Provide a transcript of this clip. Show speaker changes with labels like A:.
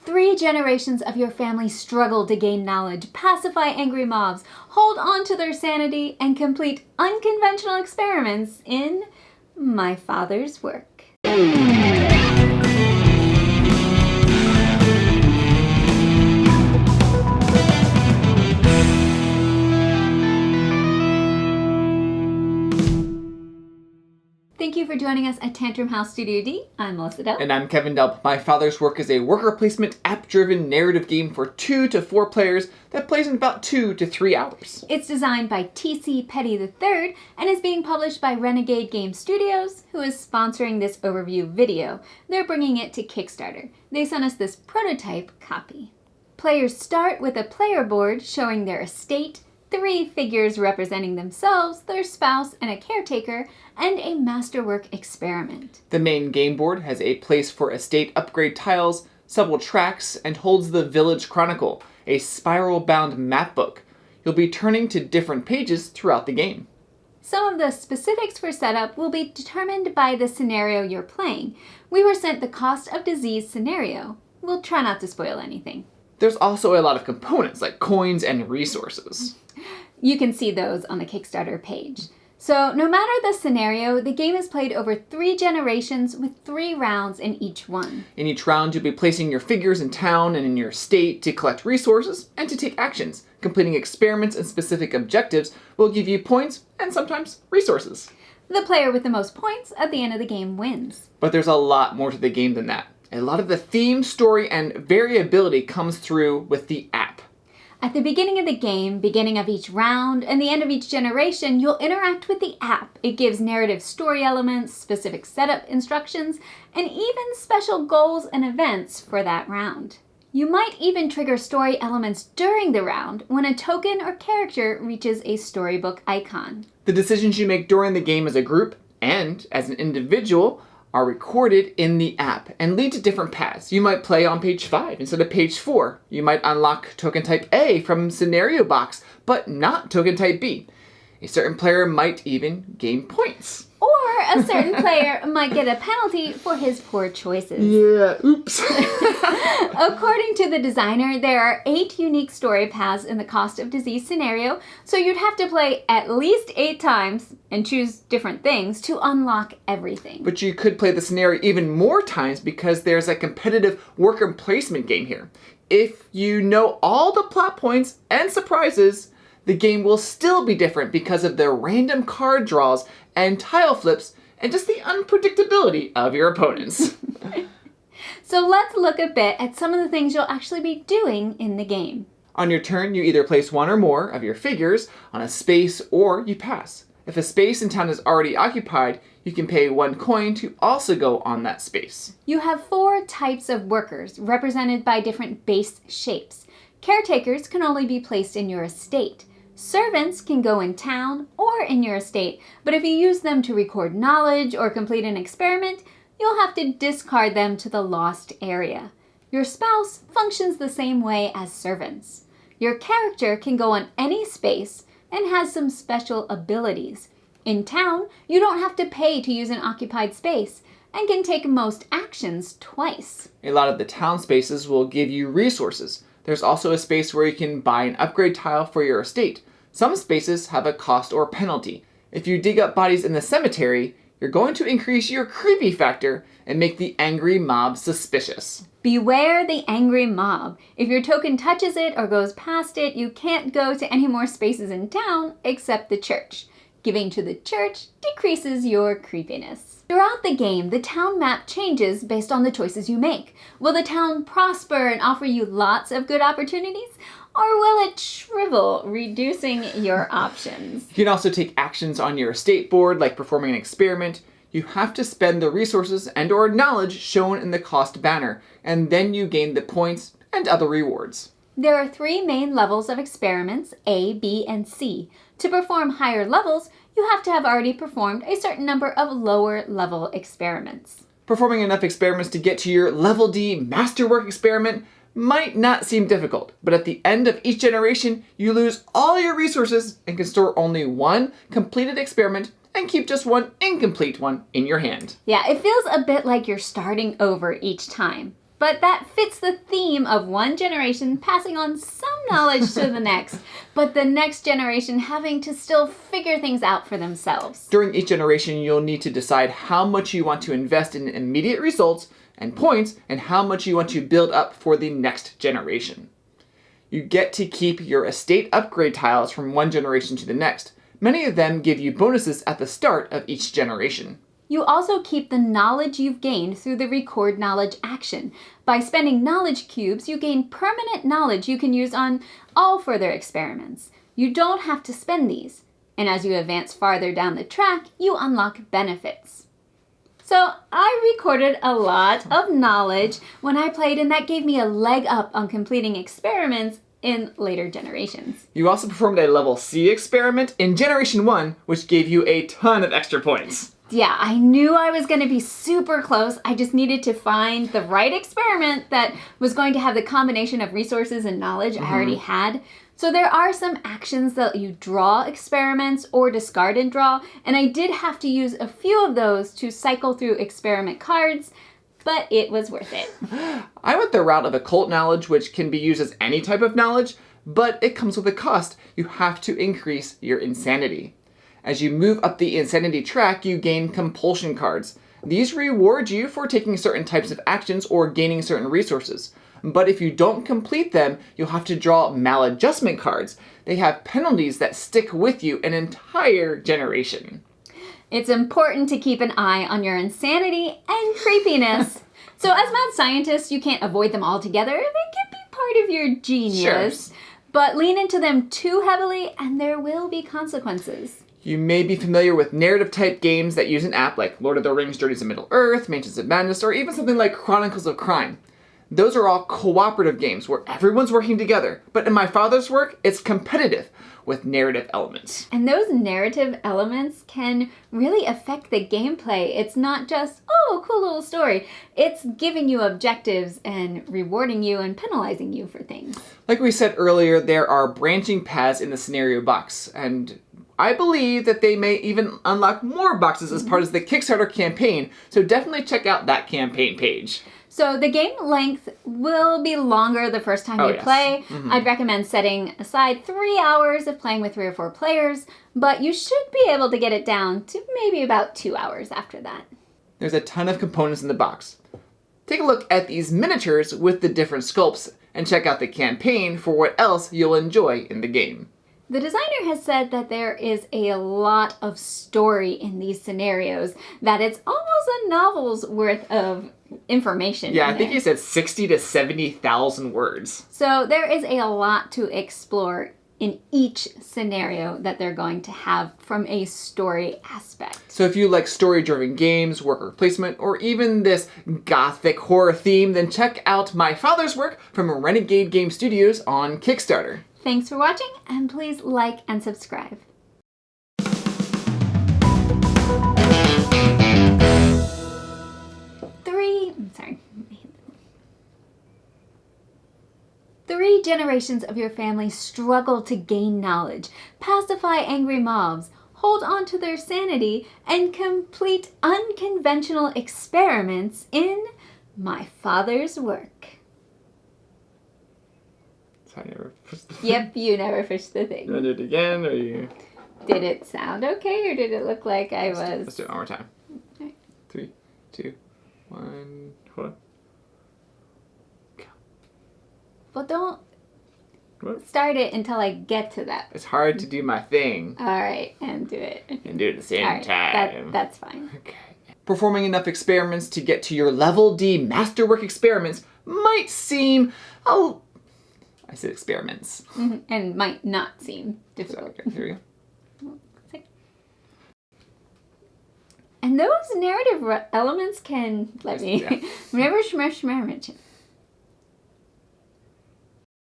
A: 3 generations of your family struggle to gain knowledge, pacify angry mobs, hold on to their sanity, and complete unconventional experiments in my father's work. Thank you for joining us at Tantrum House Studio D. I'm Melissa Delp.
B: And I'm Kevin Delp. My Father's Work is a worker placement, app-driven narrative game for 2 to 4 players that plays in about 2 to 3 hours.
A: It's designed by T.C. Petty III and is being published by Renegade Game Studios, who is sponsoring this overview video. They're bringing it to Kickstarter. They sent us this prototype copy. Players start with a player board showing their estate, 3 figures representing themselves, their spouse, and a caretaker, and a masterwork experiment.
B: The main game board has a place for estate upgrade tiles, several tracks, and holds the Village Chronicle, a spiral-bound map book. You'll be turning to different pages throughout the game.
A: Some of the specifics for setup will be determined by the scenario you're playing. We were sent the cost of disease scenario. We'll try not to spoil anything.
B: There's also a lot of components like coins and resources.
A: You can see those on the Kickstarter page. So no matter the scenario, the game is played over 3 generations with 3 rounds in each one.
B: In each round, you'll be placing your figures in town and in your state to collect resources and to take actions. Completing experiments and specific objectives will give you points and sometimes resources.
A: The player with the most points at the end of the game wins.
B: But there's a lot more to the game than that. A lot of the theme, story, and variability comes through with the app.
A: At the beginning of the game, beginning of each round, and the end of each generation, you'll interact with the app. It gives narrative story elements, specific setup instructions, and even special goals and events for that round. You might even trigger story elements during the round when a token or character reaches a storybook icon.
B: The decisions you make during the game as a group and as an individual are recorded in the app and lead to different paths. You might play on page 5 instead of page 4. You might unlock token type A from scenario box, but not token type B. A certain player might even gain points.
A: Or a certain player might get a penalty for his poor choices.
B: Yeah, oops.
A: According to the designer, there are 8 unique story paths in the cost of disease scenario, so you'd have to play at least 8 times and choose different things to unlock everything.
B: But you could play the scenario even more times because there's a competitive worker placement game here. If you know all the plot points and surprises, the game will still be different because of the random card draws and tile flips and just the unpredictability of your opponents.
A: So let's look a bit at some of the things you'll actually be doing in the game.
B: On your turn, you either place one or more of your figures on a space or you pass. If a space in town is already occupied, you can pay 1 coin to also go on that space.
A: You have 4 types of workers represented by different base shapes. Caretakers can only be placed in your estate. Servants can go in town or in your estate, but if you use them to record knowledge or complete an experiment, you'll have to discard them to the lost area. Your spouse functions the same way as servants. Your character can go on any space and has some special abilities. In town, you don't have to pay to use an occupied space and can take most actions twice.
B: A lot of the town spaces will give you resources. There's also a space where you can buy an upgrade tile for your estate. Some spaces have a cost or penalty. If you dig up bodies in the cemetery, you're going to increase your creepy factor and make the angry mob suspicious.
A: Beware the angry mob. If your token touches it or goes past it, you can't go to any more spaces in town except the church. Giving to the church decreases your creepiness. Throughout the game, the town map changes based on the choices you make. Will the town prosper and offer you lots of good opportunities? Or will it shrivel, reducing your options?
B: You can also take actions on your estate board, like performing an experiment. You have to spend the resources and or knowledge shown in the cost banner, and then you gain the points and other rewards.
A: There are 3 main levels of experiments, A, B, and C. To perform higher levels, you have to have already performed a certain number of lower level experiments.
B: Performing enough experiments to get to your level D masterwork experiment might not seem difficult, but at the end of each generation, you lose all your resources and can store only 1 completed experiment and keep just 1 incomplete one in your hand.
A: Yeah, it feels a bit like you're starting over each time. But that fits the theme of one generation passing on some knowledge to the next, but the next generation having to still figure things out for themselves.
B: During each generation, you'll need to decide how much you want to invest in immediate results and points, and how much you want to build up for the next generation. You get to keep your estate upgrade tiles from one generation to the next. Many of them give you bonuses at the start of each generation.
A: You also keep the knowledge you've gained through the record knowledge action. By spending knowledge cubes, you gain permanent knowledge you can use on all further experiments. You don't have to spend these, and as you advance farther down the track, you unlock benefits. So I recorded a lot of knowledge when I played, and that gave me a leg up on completing experiments in later generations.
B: You also performed a level C experiment in Generation 1, which gave you a ton of extra points.
A: Yeah, I knew I was going to be super close. I just needed to find the right experiment that was going to have the combination of resources and knowledge I already had. So there are some actions that you draw experiments or discard and draw, and I did have to use a few of those to cycle through experiment cards, but it was worth it.
B: I went the route of occult knowledge, which can be used as any type of knowledge, but it comes with a cost. You have to increase your insanity. As you move up the insanity track, you gain compulsion cards. These reward you for taking certain types of actions or gaining certain resources. But if you don't complete them, you'll have to draw maladjustment cards. They have penalties that stick with you an entire generation.
A: It's important to keep an eye on your insanity and creepiness. So as mad scientists, you can't avoid them altogether. They can be part of your genius.
B: Sure.
A: But lean into them too heavily and there will be consequences.
B: You may be familiar with narrative-type games that use an app like Lord of the Rings, Journeys of Middle-earth, Mansions of Madness, or even something like Chronicles of Crime. Those are all cooperative games where everyone's working together. But in my father's work, it's competitive with narrative elements.
A: And those narrative elements can really affect the gameplay. It's not just, oh, cool little story. It's giving you objectives and rewarding you and penalizing you for things.
B: Like we said earlier, there are branching paths in the scenario box, and I believe that they may even unlock more boxes as part of the Kickstarter campaign, so definitely check out that campaign page.
A: So the game length will be longer the first time you play. I'd recommend setting aside 3 hours of playing with 3 or 4 players, but you should be able to get it down to maybe about 2 hours after that.
B: There's a ton of components in the box. Take a look at these miniatures with the different sculpts and check out the campaign for what else you'll enjoy in the game.
A: The designer has said that there is a lot of story in these scenarios, that it's almost a novel's worth of information.
B: Yeah, I think he said 60 to 70,000 words.
A: So there is a lot to explore in each scenario that they're going to have from a story aspect.
B: So if you like story-driven games, worker placement, or even this gothic horror theme, then check out my father's work from Renegade Game Studios on Kickstarter.
A: Thanks for watching, and please like and subscribe. Three generations of your family struggle to gain knowledge, pacify angry mobs, hold on to their sanity, and complete unconventional experiments in my father's work.
B: I never pushed the thing.
A: Yep, you never pushed the thing.
B: You want to do it again, or you...
A: Did it sound okay, or did it look like I was...
B: Let's do it one more time.
A: Okay.
B: 3, 2, 1, hold on. Go.
A: Well, don't
B: What?
A: start it until I get to that.
B: It's hard to do my thing
A: All right, and do it.
B: and do it at the same
A: All right,
B: time.
A: that's fine.
B: Okay. Performing enough experiments to get to your level D masterwork experiments might seem... Oh, I said experiments.
A: And might not seem difficult.
B: Okay, here we go.
A: And those narrative elements can let me...
B: Yeah.
A: Remember,